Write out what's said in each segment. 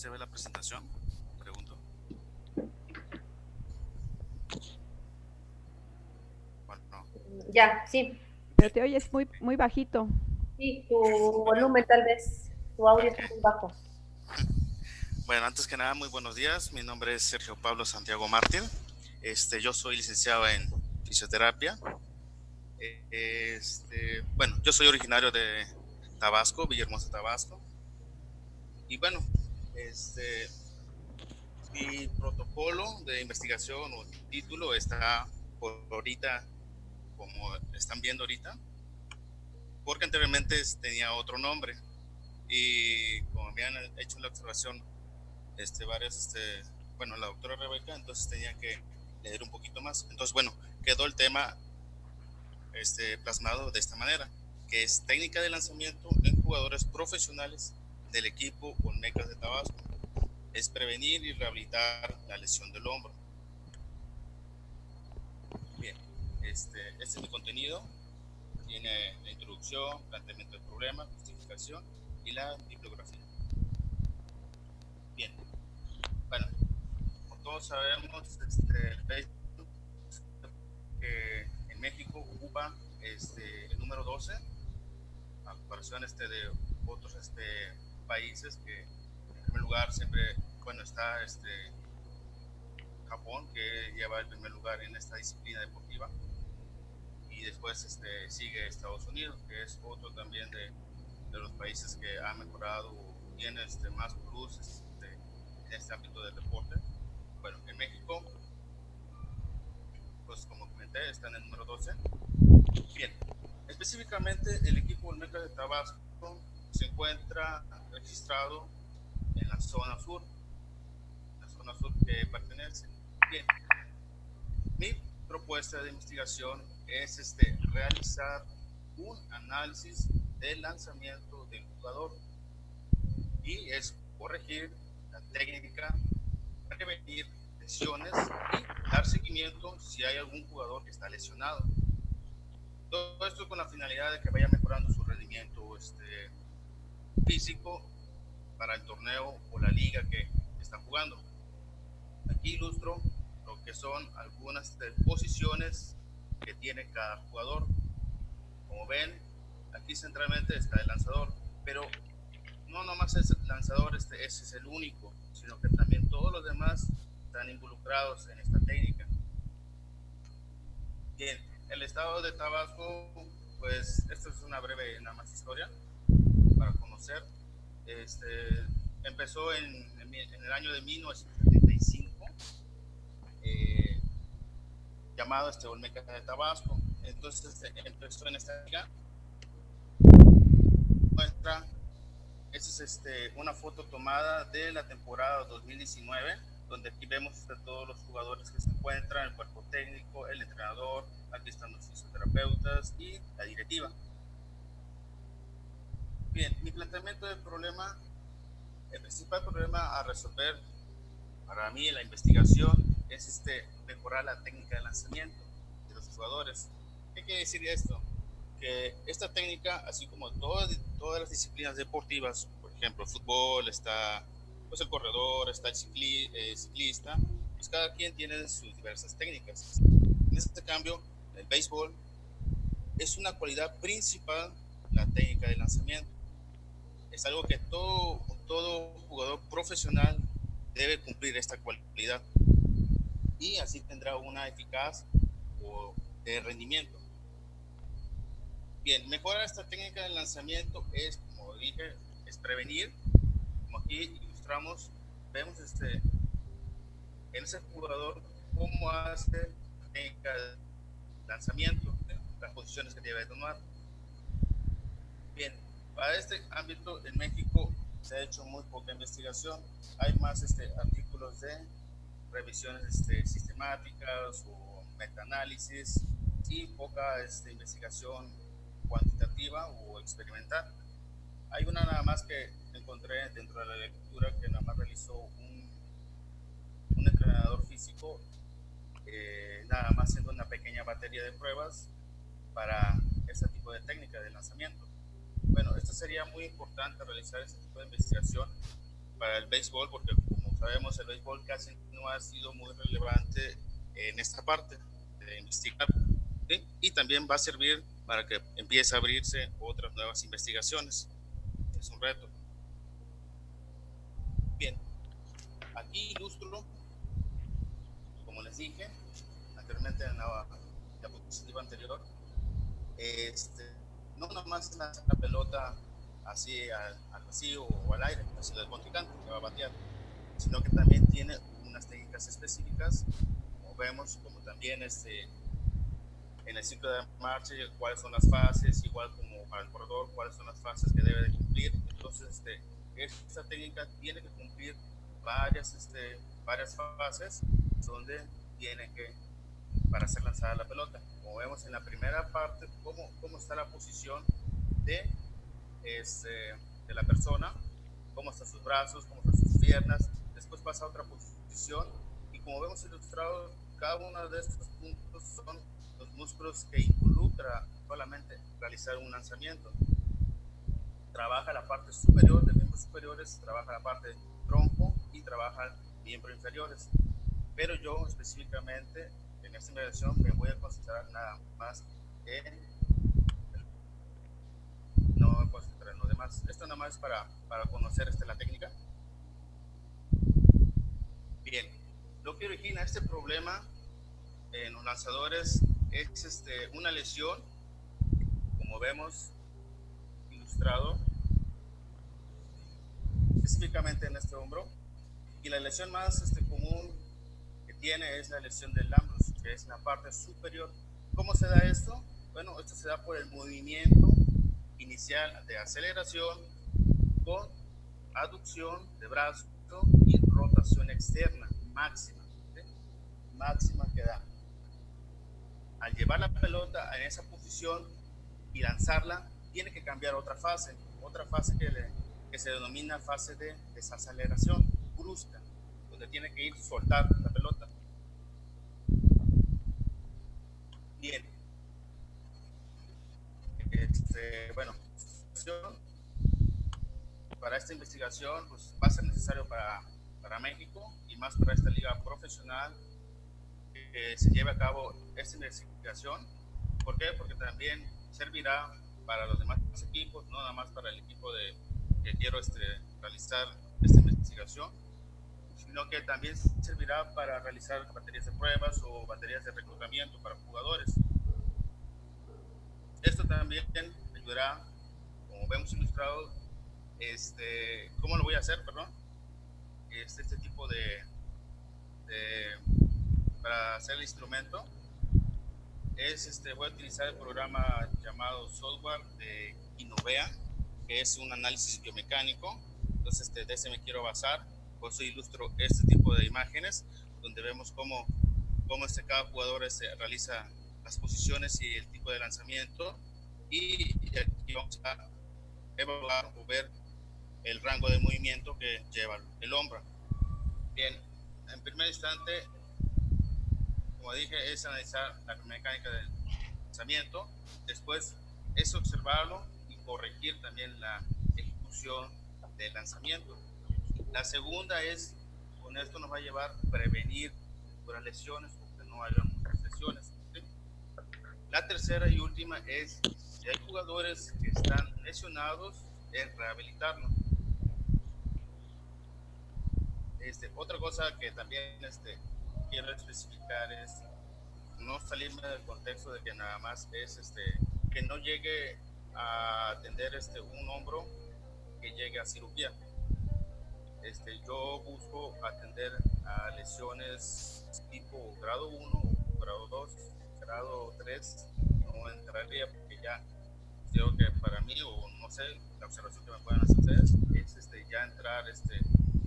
se ve la presentación? Pregunto. Bueno, no. Ya, sí. Pero te oyes muy, muy bajito. Sí, tu volumen tal vez, tu audio está Ok. muy bajo. Bueno, antes que nada, muy buenos días. Mi nombre es Sergio Pablo Santiago Mártir. Yo soy licenciado en fisioterapia. Bueno, yo soy originario de Tabasco, Villahermosa, Tabasco. Y bueno, este, mi protocolo de investigación o título está por ahorita, como están viendo ahorita, porque anteriormente tenía otro nombre. Y como me han hecho la observación varias, bueno, la doctora Rebeca, entonces tenía que leer un poquito más. Entonces, bueno, quedó el tema plasmado de esta manera, que es técnica de lanzamiento en jugadores profesionales del equipo Olmecas de Tabasco. Es prevenir y rehabilitar la lesión del hombro. Bien, este es mi contenido. Tiene la introducción, planteamiento del problema, justificación y la bibliografía. Bien, bueno, como todos sabemos, el béisbol que en México ocupa el número 12, a comparación de otros países que en primer lugar siempre, bueno, está Japón, que lleva el primer lugar en esta disciplina deportiva, y después sigue Estados Unidos, que es otro también de los países que ha mejorado o tiene más plus en este ámbito del deporte. Bueno, en México, pues como comenté, está en el número 12. Bien, específicamente el equipo Olmeca de Tabasco se encuentra registrado en la zona sur que pertenece. Bien, mi propuesta de investigación es realizar un análisis del lanzamiento del jugador y es corregir la técnica, prevenir lesiones y dar seguimiento si hay algún jugador que está lesionado. Todo esto con la finalidad de que vaya mejorando su rendimiento físico para el torneo o la liga que está jugando. Aquí ilustro lo que son algunas posiciones que tiene cada jugador. Como ven, aquí centralmente está el lanzador, pero no nomás es el lanzador, ese es el único, sino que también todos los demás están involucrados en esta técnica. Bien, el estado de Tabasco, pues esto es una breve nada más historia para conocer. Empezó en el año de 1975, llamado Olmeca de Tabasco. Entonces empezó en esta liga. Muestra, esta es una foto tomada de la temporada 2019, donde aquí vemos todos los jugadores que se encuentran, el cuerpo técnico, el entrenador, aquí están los fisioterapeutas y la directiva. Bien, mi planteamiento del problema, el principal problema a resolver para mí en la investigación es mejorar la técnica de lanzamiento de los jugadores. ¿Qué quiere decir esto? Que esta técnica, así como todas las disciplinas deportivas, por ejemplo, el fútbol, está pues el corredor, está el ciclista, pues cada quien tiene sus diversas técnicas. En este cambio, el béisbol es una cualidad principal, la técnica de lanzamiento. Es algo que todo jugador profesional debe cumplir esta cualidad y así tendrá una eficaz o de rendimiento. Bien, mejorar esta técnica de lanzamiento es, como dije, es prevenir. Como aquí ilustramos, vemos en ese jugador cómo hace la técnica de lanzamiento, las posiciones que debe tomar. Bien, para este ámbito en México se ha hecho muy poca investigación. Hay más artículos de revisiones sistemáticas o metaanálisis y poca investigación cuantitativa o experimental. Hay una nada más que encontré dentro de la lectura que nada más realizó un entrenador físico, nada más haciendo una pequeña batería de pruebas para este tipo de técnica de lanzamiento. Bueno, esto sería muy importante realizar este tipo de investigación para el béisbol, porque como sabemos el béisbol casi no ha sido muy relevante en esta parte de investigar, ¿sí? Y también va a servir para que empiece a abrirse otras nuevas investigaciones. Es un reto. Bien, aquí ilustro, como les dije anteriormente en la diapositiva anterior, no nomás lanzar la pelota así al vacío o al aire, así del contrincante que va a batear, sino que también tiene unas técnicas específicas, como vemos, como también en el ciclo de marcha, cuáles son las fases, igual como para el corredor, cuáles son las fases que debe de cumplir. Entonces, esta técnica tiene que cumplir varias fases donde tiene que, para ser lanzada la pelota. Como vemos en la primera parte, cómo está la posición de, de la persona, cómo están sus brazos, cómo están sus piernas, después pasa a otra posición y como vemos ilustrado, cada uno de estos puntos son los músculos que involucra solamente realizar un lanzamiento. Trabaja la parte superior de miembros superiores, trabaja la parte tronco y trabaja miembros inferiores. Pero yo específicamente en esta investigación me voy a concentrar nada más no me voy a concentrar en lo demás. Esto nada más es para conocer la técnica. Bien, lo que origina este problema en los lanzadores es una lesión, como vemos ilustrado específicamente en este hombro, y la lesión más común que tiene es la lesión del labrum, que es la parte superior. ¿Cómo se da esto? Bueno, esto se da por el movimiento inicial de aceleración con aducción de brazo y rotación externa máxima, ¿sí? Máxima que da. Al llevar la pelota en esa posición y lanzarla, tiene que cambiar otra fase que se denomina fase de desaceleración brusca, donde tiene que ir soltar la pelota. Bien, bueno, para esta investigación pues, va a ser necesario para México y más para esta liga profesional que se lleve a cabo esta investigación. ¿Por qué? Porque también servirá para los demás equipos, no nada más para el equipo que quiero realizar esta investigación, sino que también servirá para realizar baterías de pruebas o baterías de reclutamiento para jugadores. Esto también ayudará, como vemos ilustrado, ¿cómo lo voy a hacer? Perdón. Este tipo para hacer el instrumento voy a utilizar el programa llamado software de Innovea, que es un análisis biomecánico. Entonces de ese me quiero basar, por eso ilustro este tipo de imágenes donde vemos cómo cada jugador realiza las posiciones y el tipo de lanzamiento, y aquí vamos a evaluar o ver el rango de movimiento que lleva el hombro. Bien, en primer instante, como dije, es analizar la mecánica del lanzamiento, después es observarlo y corregir también la ejecución del lanzamiento. La segunda es, con esto nos va a llevar a prevenir futuras lesiones o que no haya muchas lesiones, ¿sí? La tercera y última es, si hay jugadores que están lesionados, es rehabilitarlos. Otra cosa que también quiero especificar es no salirme del contexto de que nada más es que no llegue a atender un hombro que llegue a cirugía. Yo busco atender a lesiones tipo grado 1, grado 2, grado 3, no entraría porque ya creo que para mí, o no sé, la observación que me puedan hacer ustedes es ya entrar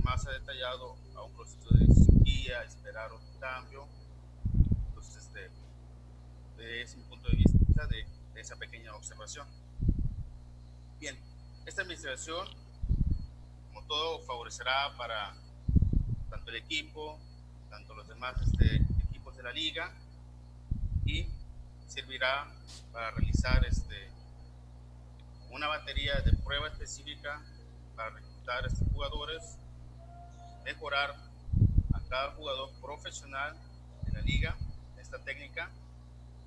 más a detallado a un proceso de cirugía, esperar un cambio. Entonces, es mi punto de vista de esa pequeña observación. Bien, esta investigación, como todo, favorecerá para tanto el equipo, tanto los demás equipos de la liga, y servirá para realizar una batería de prueba específica para reclutar jugadores mejorar a cada jugador profesional de la liga, esta técnica,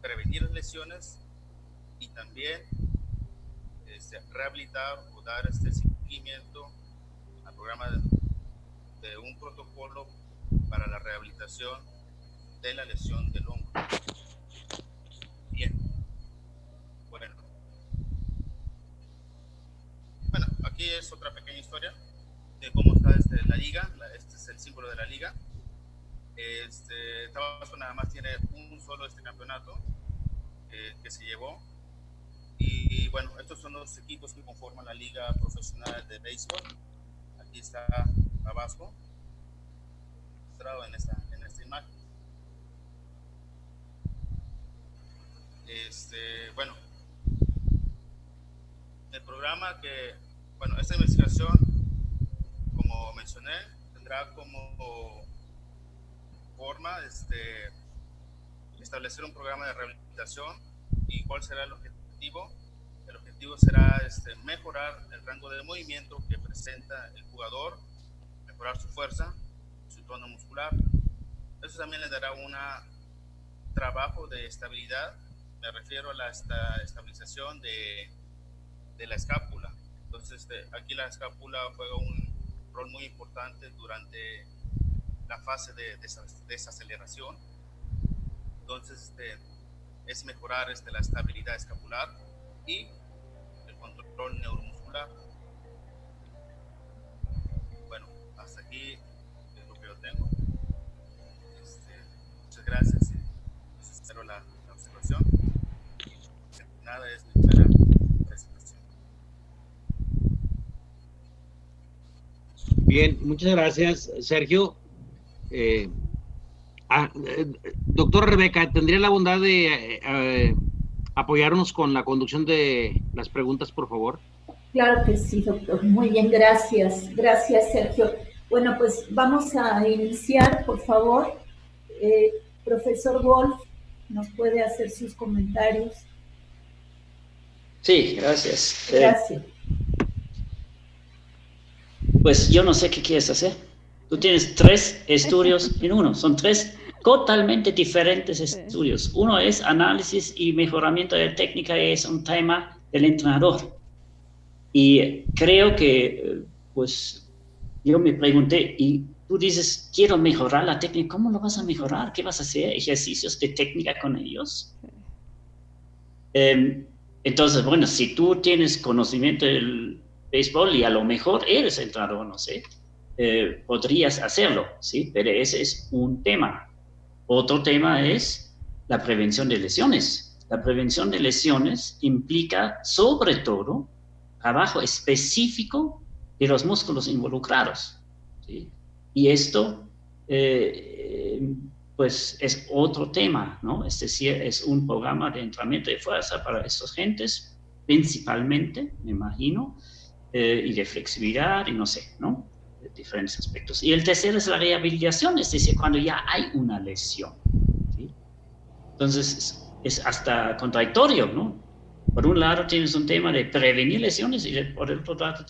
prevenir las lesiones y también rehabilitar o dar seguimiento al programa de un protocolo para la rehabilitación de la lesión del hombro. Bien. Bueno, aquí es otra pequeña historia de cómo está la liga. Este es el símbolo de la liga. Tabasco nada más tiene un solo campeonato que se llevó. Y bueno, estos son los equipos que conforman la liga profesional de béisbol. Aquí está Tabasco, mostrado en esta imagen. Bueno, el programa bueno, esta investigación, como mencioné, tendrá como forma establecer un programa de rehabilitación. ¿Y cuál será el objetivo? El objetivo será mejorar el rango de movimiento que presenta el jugador, mejorar su fuerza, su tono muscular. Eso también le dará un trabajo de estabilidad. Me refiero a la estabilización de la escápula. Entonces, aquí la escápula juega un rol muy importante durante la fase de desaceleración. Entonces, es mejorar la estabilidad escapular y el control neuromuscular. Bueno, hasta aquí es lo que yo tengo. Muchas gracias y espero la observación. Nada, es mi primera presentación. Bien, muchas gracias, Sergio. Doctora Rebeca, ¿tendría la bondad de apoyarnos con la conducción de las preguntas, por favor? Claro que sí, doctor. Muy bien, gracias. Gracias, Sergio. Bueno, pues vamos a iniciar, por favor. Profesor Wolf, ¿nos puede hacer sus comentarios? Sí, gracias. Gracias. Pues yo no sé qué quieres hacer. Tú tienes 3 estudios en uno. Son 3 totalmente diferentes estudios. Uno es análisis y mejoramiento de técnica, y es un tema del entrenador. Y creo que, pues, yo me pregunté, y tú dices, quiero mejorar la técnica. ¿Cómo lo vas a mejorar? ¿Qué vas a hacer? ¿Ejercicios de técnica con ellos? Entonces, bueno, si tú tienes conocimiento del béisbol y a lo mejor eres entrenador, no sé, podrías hacerlo, ¿sí? Pero ese es un tema. Otro tema es la prevención de lesiones. La prevención de lesiones implica, sobre todo, trabajo específico de los músculos involucrados, ¿sí? Y esto, pues, es otro tema, ¿no? Es decir, es un programa de entrenamiento de fuerza para estos gentes, principalmente, me imagino, y de flexibilidad, y no sé, ¿no? De diferentes aspectos. Y el tercero es la rehabilitación, es decir, cuando ya hay una lesión, ¿sí? Entonces, es hasta contradictorio, ¿no? Por un lado tienes un tema de prevenir lesiones y por el otro lado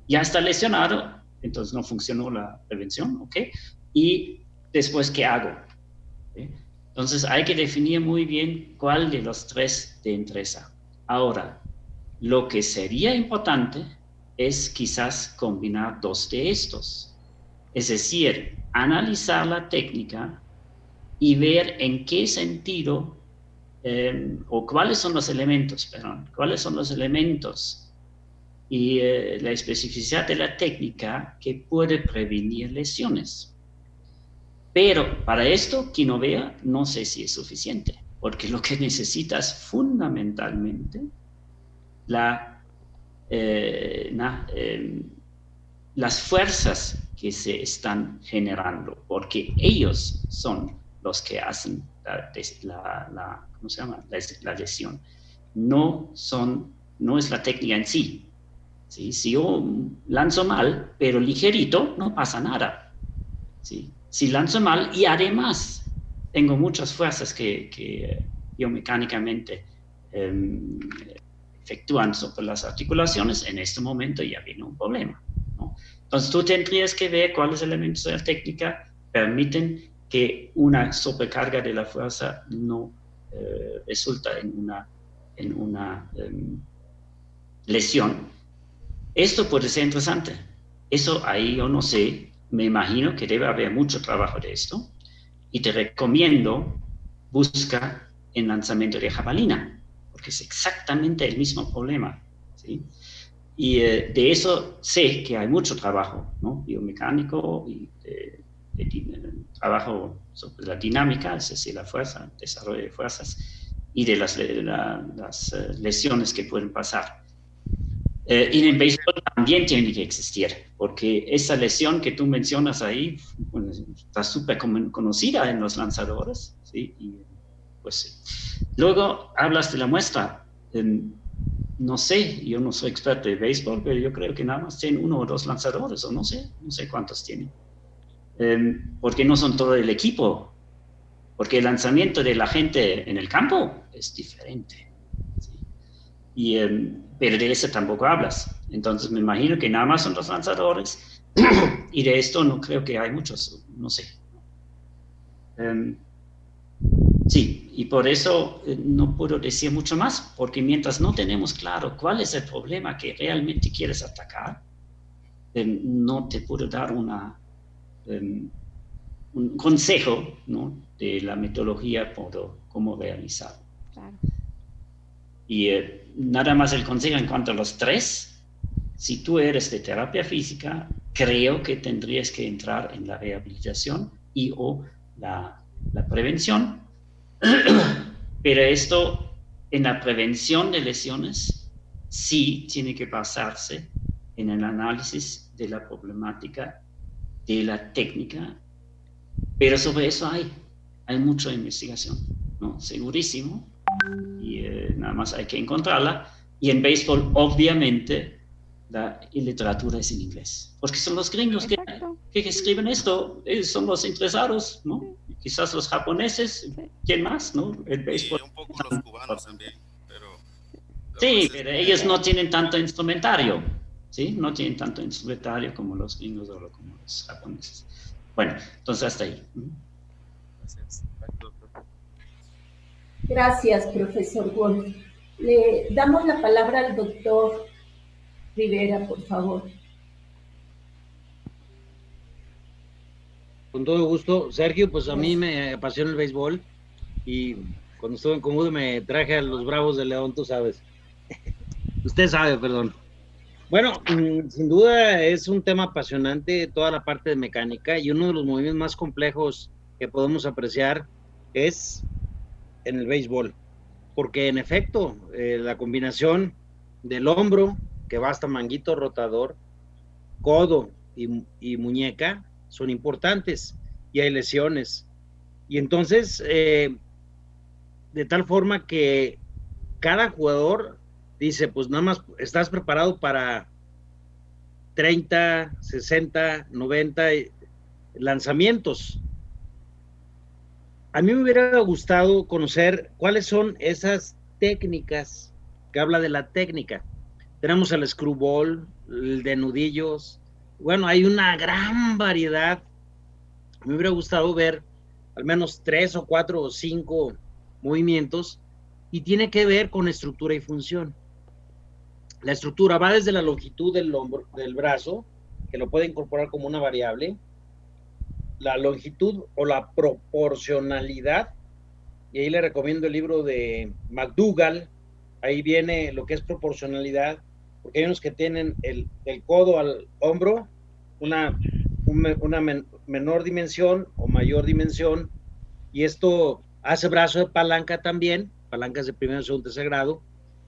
ya está lesionado, entonces no funcionó la prevención, ¿ok? Y después, ¿qué hago? ¿Sí? Entonces hay que definir muy bien cuál de los 3 te interesa. Ahora, lo que sería importante es quizás combinar 2 de estos. Es decir, analizar la técnica y ver en qué sentido o cuáles son los elementos y la especificidad de la técnica que puede prevenir lesiones. Pero para esto, Quinovea, no sé si es suficiente, porque lo que necesitas fundamentalmente las fuerzas que se están generando, porque ellos son los que hacen ¿cómo se llama? La lesión. No es la técnica en sí. ¿Sí? Si yo lanzo mal, pero ligerito, no pasa nada. ¿Sí? Si lanzo mal y además tengo muchas fuerzas que biomecánicamente efectúan sobre las articulaciones, en este momento ya viene un problema, ¿no? Entonces tú tendrías que ver cuáles elementos de la técnica permiten que una sobrecarga de la fuerza no resulta en una lesión. Esto puede ser interesante. Eso ahí yo no sé, me imagino que debe haber mucho trabajo de esto, y te recomiendo busca en lanzamiento de jabalina, porque es exactamente el mismo problema, ¿sí? Y de eso sé que hay mucho trabajo, ¿no? Biomecánico y trabajo sobre la dinámica, es decir, la fuerza, desarrollo de fuerzas y de las lesiones que pueden pasar. Y en el béisbol también tiene que existir, porque esa lesión que tú mencionas ahí, bueno, está súper conocida en los lanzadores, ¿sí? Y, pues, luego hablas de la muestra. No sé, yo no soy experto de béisbol, pero yo creo que nada más tienen 1 o 2 lanzadores, o no sé cuántos tienen. Porque no son todo el equipo, porque el lanzamiento de la gente en el campo es diferente, ¿sí? Pero de eso tampoco hablas. Entonces me imagino que nada más son los lanzadores, y de esto no creo que hay muchos, no sé. Sí, y por eso no puedo decir mucho más, porque mientras no tenemos claro cuál es el problema que realmente quieres atacar, no te puedo dar un consejo, ¿no?, de la metodología por cómo realizarlo. Claro. Y nada más el consejo en cuanto a los 3, si tú eres de terapia física, creo que tendrías que entrar en la rehabilitación y o la prevención. Pero esto, en la prevención de lesiones, sí tiene que basarse en el análisis de la problemática, de la técnica, pero sobre eso hay mucha investigación, ¿no? Segurísimo, y nada más hay que encontrarla. Y en béisbol, obviamente, la literatura es en inglés, porque son los gringos que escriben esto, ellos son los interesados, ¿no? Quizás los japoneses, ¿quién más, no? El béisbol. Y un poco los cubanos también, pero sí, pero ellos no tienen tanto instrumentario, ¿sí? No tienen tanto instrumentario como los gringos o como los japoneses. Bueno, entonces hasta ahí. Gracias. Gracias, profesor Wolf. Le damos la palabra al doctor Rivera, por favor. Con todo gusto. Sergio, pues a mí me apasiona el béisbol, y cuando estuve en Comudo me traje a los Bravos de León, tú sabes. Usted sabe, perdón. Bueno, sin duda es un tema apasionante toda la parte de mecánica, y uno de los movimientos más complejos que podemos apreciar es en el béisbol, porque en efecto la combinación del hombro, que va hasta manguito rotador, codo y muñeca son importantes, y hay lesiones, y entonces de tal forma que cada jugador dice, pues nada más estás preparado para 30, 60, 90 lanzamientos. A mí me hubiera gustado conocer cuáles son esas técnicas, que habla de la técnica. Tenemos el screwball, el de nudillos, bueno, hay una gran variedad. Me hubiera gustado ver al menos 3 o 4 o 5 movimientos, y tiene que ver con estructura y función. La estructura va desde la longitud del hombro, del brazo, que lo puede incorporar como una variable, la longitud o la proporcionalidad, y ahí le recomiendo el libro de McDougall. Ahí viene lo que es proporcionalidad, porque hay unos que tienen el codo al hombro, una menor dimensión o mayor dimensión, y esto hace brazo de palanca también, palancas de primero, segundo, tercer grado,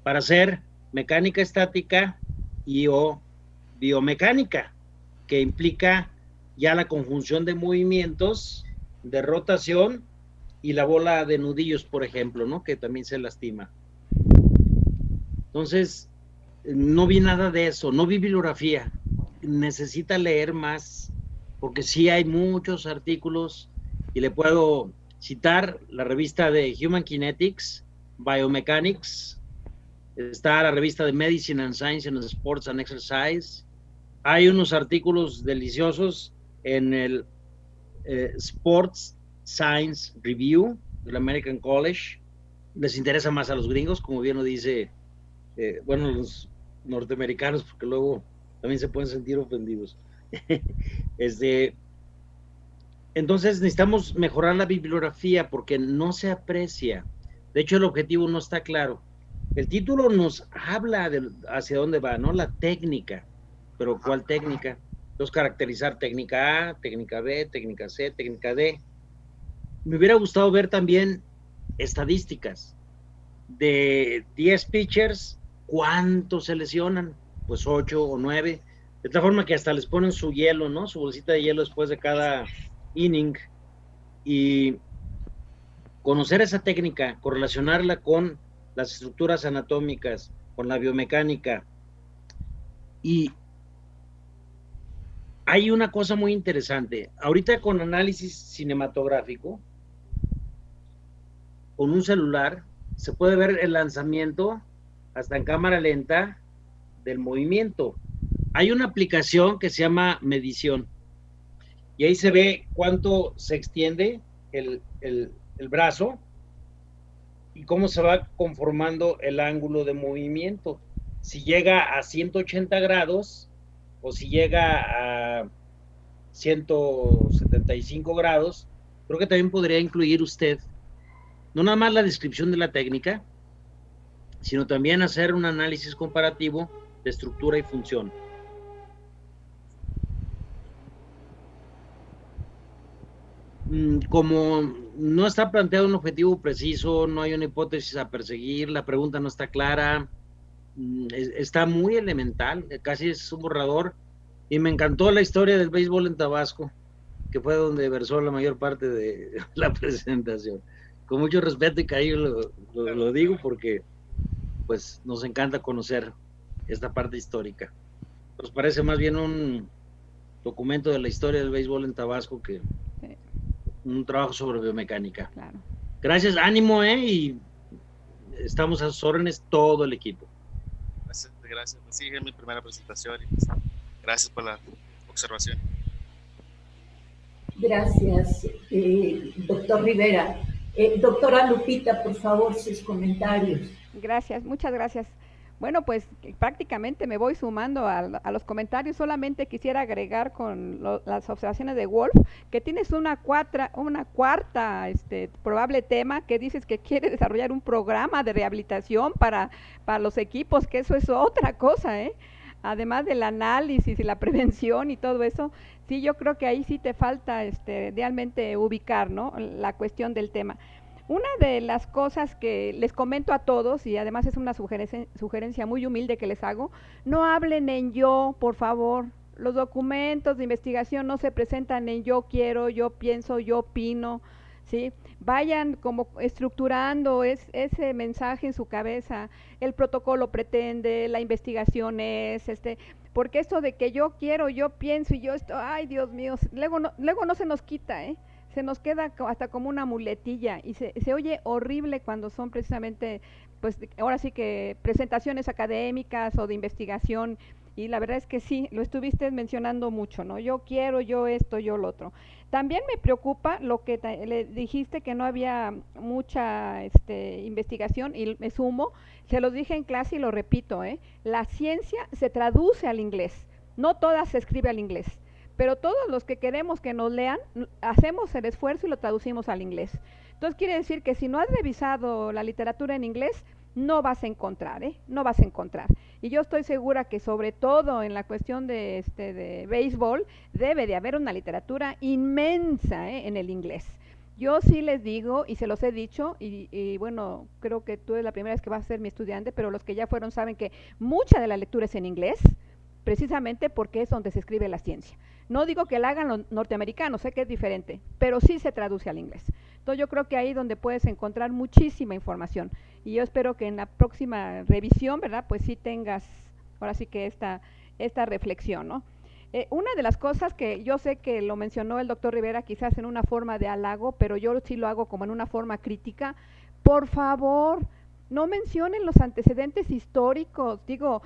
para hacer mecánica estática y o biomecánica, que implica ya la conjunción de movimientos, de rotación, y la bola de nudillos, por ejemplo, ¿no?, que también se lastima. Entonces, no vi nada de eso, no vi bibliografía. Necesita leer más, porque sí hay muchos artículos, y le puedo citar la revista de Human Kinetics, Biomechanics, está la revista de Medicine and Science and Sports and Exercise, Hay unos artículos deliciosos en el Sports Science Review del American College. Les interesa más a los gringos, como bien lo dice, bueno, los norteamericanos, porque luego también se pueden sentir ofendidos. Entonces necesitamos mejorar la bibliografía porque no se aprecia. De hecho, el objetivo no está claro. El título nos habla de hacia dónde va, ¿no? La técnica. Pero ¿cuál técnica? Entonces, caracterizar técnica A, técnica B, técnica C, técnica D. Me hubiera gustado ver también estadísticas de 10 pitchers, ¿cuántos se lesionan? Pues 8 o 9. De tal forma que hasta les ponen su hielo, ¿no? Su bolsita de hielo después de cada inning. Y conocer esa técnica, correlacionarla con las estructuras anatómicas, con la biomecánica. Y hay una cosa muy interesante. Ahorita con análisis cinematográfico, con un celular, se puede ver el lanzamiento hasta en cámara lenta del movimiento. Hay una aplicación que se llama Medición y ahí se ve cuánto se extiende el brazo y cómo se va conformando el ángulo de movimiento. Si llega a 180 grados o si llega a 175 grados, creo que también podría incluir usted no nada más la descripción de la técnica, sino también hacer un análisis comparativo de estructura y función. Como no está planteado un objetivo preciso, no hay una hipótesis a perseguir, la pregunta no está clara, está muy elemental, casi es un borrador, y me encantó la historia del béisbol en Tabasco, que fue donde versó la mayor parte de la presentación. Con mucho respeto y cariño lo digo porque pues nos encanta conocer esta parte histórica. Nos parece más bien un documento de la historia del béisbol en Tabasco que un trabajo sobre biomecánica. Claro. Gracias, ánimo, y estamos a sus órdenes todo el equipo. Gracias. Pues sí, es mi primera presentación y pues, gracias por la observación. Gracias, doctor Rivera. Doctora Lupita, por favor, sus comentarios. Gracias, muchas gracias. Bueno, pues prácticamente me voy sumando a los comentarios. Solamente quisiera agregar con las observaciones de Wolf, que tienes una cuarta probable tema, que dices que quiere desarrollar un programa de rehabilitación para los equipos, que eso es otra cosa, ¿eh? Además del análisis y la prevención y todo eso, sí, yo creo que ahí sí te falta realmente ubicar, ¿no?, la cuestión del tema. Una de las cosas que les comento a todos, y además es una sugerencia muy humilde que les hago, no hablen en yo, por favor. Los documentos de investigación no se presentan en yo quiero, yo pienso, yo opino, ¿sí? Vayan como estructurando ese mensaje en su cabeza. El protocolo pretende, la investigación es, porque esto de que yo quiero, yo pienso y yo esto, ay Dios mío, luego no se nos quita, se nos queda hasta como una muletilla y se oye horrible cuando son precisamente, pues ahora sí que presentaciones académicas o de investigación, y la verdad es que sí, lo estuviste mencionando mucho, ¿no? Yo quiero, yo esto, yo lo otro. También me preocupa lo que le dijiste, que no había mucha investigación, y me sumo, se los dije en clase y lo repito, la ciencia se traduce al inglés, no toda se escribe al inglés, pero todos los que queremos que nos lean, hacemos el esfuerzo y lo traducimos al inglés. Entonces quiere decir que si no has revisado la literatura en inglés, no vas a encontrar, no vas a encontrar. Y yo estoy segura que sobre todo en la cuestión de béisbol, debe de haber una literatura inmensa, en el inglés. Yo sí les digo, y se los he dicho, y bueno, creo que tú es la primera vez que vas a ser mi estudiante, pero los que ya fueron saben que mucha de la lectura es en inglés, precisamente porque es donde se escribe la ciencia. No digo que la hagan los norteamericanos, sé que es diferente, pero sí se traduce al inglés. Entonces yo creo que ahí es donde puedes encontrar muchísima información, y yo espero que en la próxima revisión, ¿verdad?, pues sí tengas ahora sí que esta reflexión, ¿no? Una de las cosas que yo sé que lo mencionó el doctor Rivera quizás en una forma de halago, pero yo sí lo hago como en una forma crítica, por favor, no mencionen los antecedentes históricos. Digo,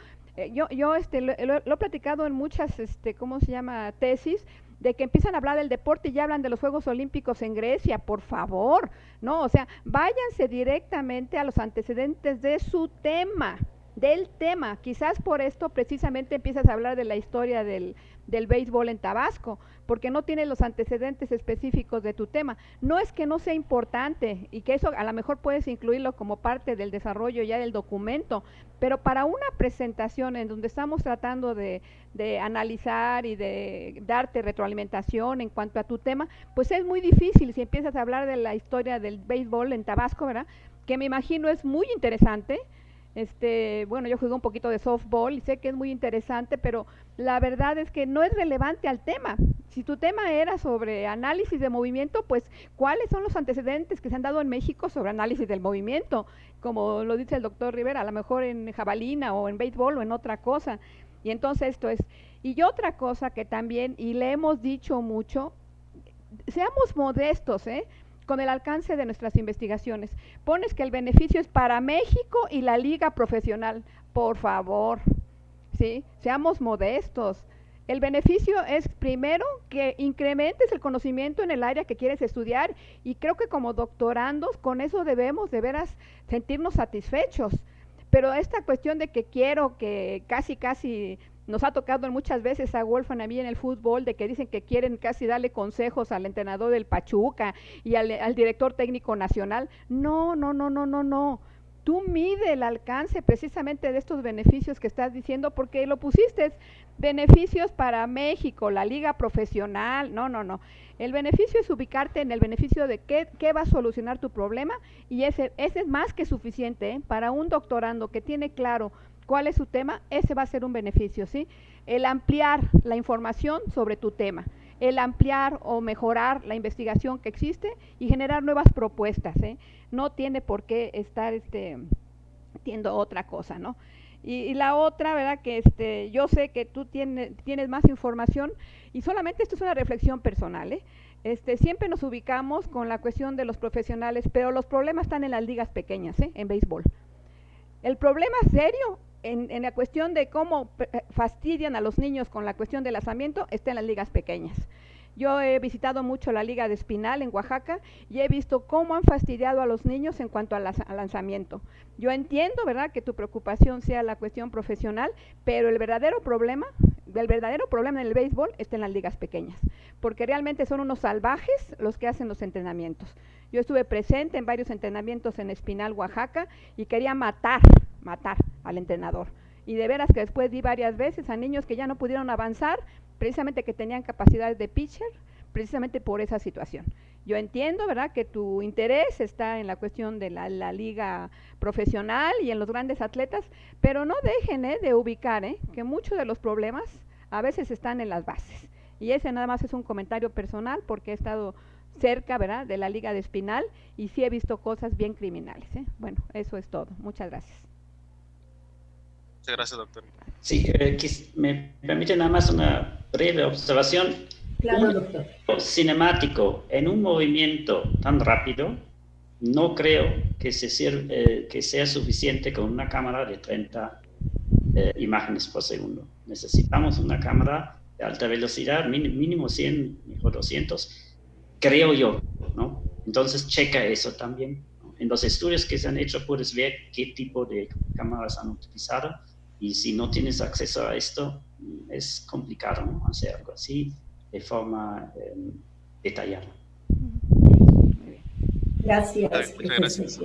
Yo lo he platicado en muchas, ¿cómo se llama? Tesis, de que empiezan a hablar del deporte y ya hablan de los Juegos Olímpicos en Grecia, por favor, ¿no? O sea, váyanse directamente a los antecedentes de su tema, del tema. Quizás por esto precisamente empiezas a hablar de la historia del béisbol en Tabasco, porque no tienes los antecedentes específicos de tu tema. No es que no sea importante y que eso a lo mejor puedes incluirlo como parte del desarrollo ya del documento, pero para una presentación en donde estamos tratando de analizar y de darte retroalimentación en cuanto a tu tema, pues es muy difícil si empiezas a hablar de la historia del béisbol en Tabasco, ¿verdad? Que me imagino es muy interesante. Bueno, yo jugué un poquito de softball y sé que es muy interesante, pero la verdad es que no es relevante al tema. Si tu tema era sobre análisis de movimiento, pues ¿cuáles son los antecedentes que se han dado en México sobre análisis del movimiento? Como lo dice el doctor Rivera, a lo mejor en jabalina o en béisbol o en otra cosa. Y entonces esto es. Y otra cosa que también, y le hemos dicho mucho, seamos modestos, con el alcance de nuestras investigaciones. Pones que el beneficio es para México y la liga profesional. Por favor, ¿sí? Seamos modestos. El beneficio es, primero, que incrementes el conocimiento en el área que quieres estudiar, y creo que como doctorandos con eso debemos de veras sentirnos satisfechos. Pero esta cuestión de que quiero que casi nos ha tocado muchas veces a Wolfgang a mí en el fútbol, de que dicen que quieren casi darle consejos al entrenador del Pachuca y al director técnico nacional. No. Tú mide el alcance precisamente de estos beneficios que estás diciendo, porque lo pusiste, beneficios para México, la liga profesional. No. El beneficio es ubicarte en el beneficio de qué va a solucionar tu problema, y ese es más que suficiente, para un doctorando que tiene claro cuál es su tema. Ese va a ser un beneficio, ¿sí? El ampliar la información sobre tu tema, el ampliar o mejorar la investigación que existe y generar nuevas propuestas, no tiene por qué estar tiendo otra cosa, ¿no? Y la otra, ¿verdad? Que yo sé que tú tienes más información, y solamente esto es una reflexión personal, siempre nos ubicamos con la cuestión de los profesionales, pero los problemas están en las ligas pequeñas, en béisbol. El problema serio en la cuestión de cómo fastidian a los niños con la cuestión del lanzamiento está en las ligas pequeñas. Yo he visitado mucho la Liga de Espinal en Oaxaca y he visto cómo han fastidiado a los niños en cuanto al lanzamiento. Yo entiendo, ¿verdad?, que tu preocupación sea la cuestión profesional, pero el verdadero problema en el béisbol está en las ligas pequeñas, porque realmente son unos salvajes los que hacen los entrenamientos. Yo estuve presente en varios entrenamientos en Espinal, Oaxaca, y quería matar al entrenador. Y de veras que después vi varias veces a niños que ya no pudieron avanzar, precisamente que tenían capacidades de pitcher, precisamente por esa situación. Yo entiendo, ¿verdad?, que tu interés está en la cuestión de la liga profesional y en los grandes atletas, pero no dejen de ubicar que muchos de los problemas a veces están en las bases. Y ese nada más es un comentario personal, porque he estado cerca, ¿verdad?, de la Liga de Espinal, y sí he visto cosas bien criminales. Bueno, eso es todo. Muchas gracias. Muchas gracias, doctor. Sí, me permite nada más una breve observación. Claro, doctor. Cinemático en un movimiento tan rápido, no creo que sea suficiente con una cámara de 30 imágenes por segundo. Necesitamos una cámara de alta velocidad, mínimo 100, mejor 200, creo yo, ¿no? Entonces checa eso también, ¿no? En los estudios que se han hecho puedes ver qué tipo de cámaras han utilizado, y si no tienes acceso a esto, es complicado, ¿no?, hacer algo así de forma detallada. Gracias. Muchas gracias.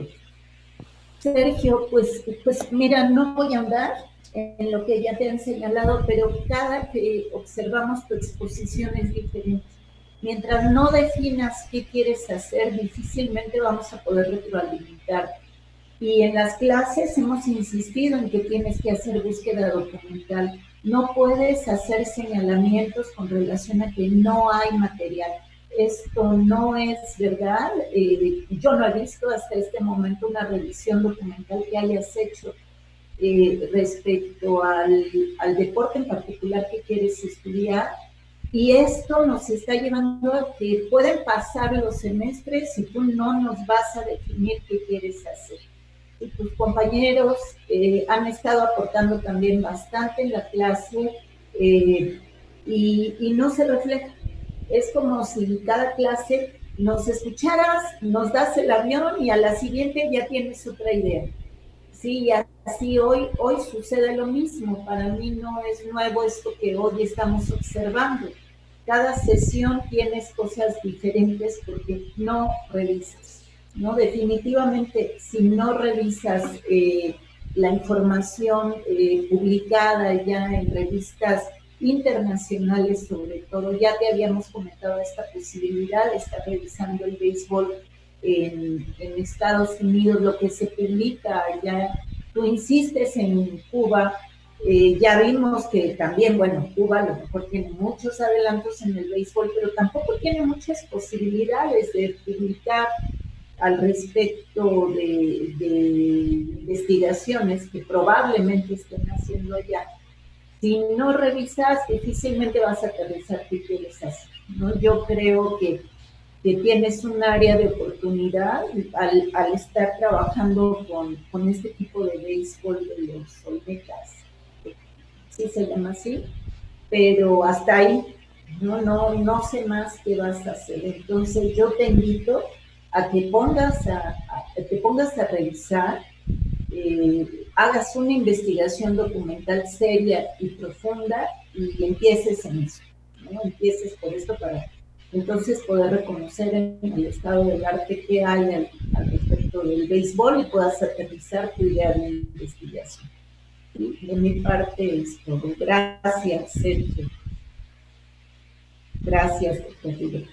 Sergio, pues mira, no voy a andar en lo que ya te han señalado, pero cada que observamos tu exposición es diferente. Mientras no definas qué quieres hacer, difícilmente vamos a poder retroalimentar. Y en las clases hemos insistido en que tienes que hacer búsqueda documental. No puedes hacer señalamientos con relación a que no hay material. Esto no es verdad. Yo no he visto hasta este momento una revisión documental que hayas hecho respecto al deporte en particular que quieres estudiar. Y esto nos está llevando a que pueden pasar los semestres y tú no nos vas a definir qué quieres hacer. y tus compañeros han estado aportando también bastante en la clase y no se refleja. Es como si cada clase nos escucharas, nos das el avión y a la siguiente ya tienes otra idea. Sí, así hoy sucede lo mismo. Para mí no es nuevo esto que hoy estamos observando. Cada sesión tienes cosas diferentes porque no revisas, ¿no? Definitivamente, si no revisas la información publicada ya en revistas internacionales sobre todo, ya te habíamos comentado esta posibilidad de estar revisando el béisbol en Estados Unidos, lo que se publica allá. Tú insistes en Cuba, ya vimos que también, bueno, Cuba a lo mejor tiene muchos adelantos en el béisbol, pero tampoco tiene muchas posibilidades de publicar al respecto de investigaciones que probablemente estén haciendo allá. Si no revisas, difícilmente vas a aterrizar qué quieres hacer, ¿no? Yo creo que tienes un área de oportunidad al estar trabajando con este tipo de béisbol de los Olmecas, sí se llama así, pero hasta ahí no sé más qué vas a hacer. Entonces yo te invito a que te pongas a revisar, hagas una investigación documental seria y profunda y empieces en eso, ¿no? Empieces por esto para entonces poder reconocer en el estado del arte qué hay al respecto del béisbol y puedas aterrizar tu idea de investigación. ¿Sí? De mi parte es todo. Gracias, Sergio. Gracias, doctor Rivera.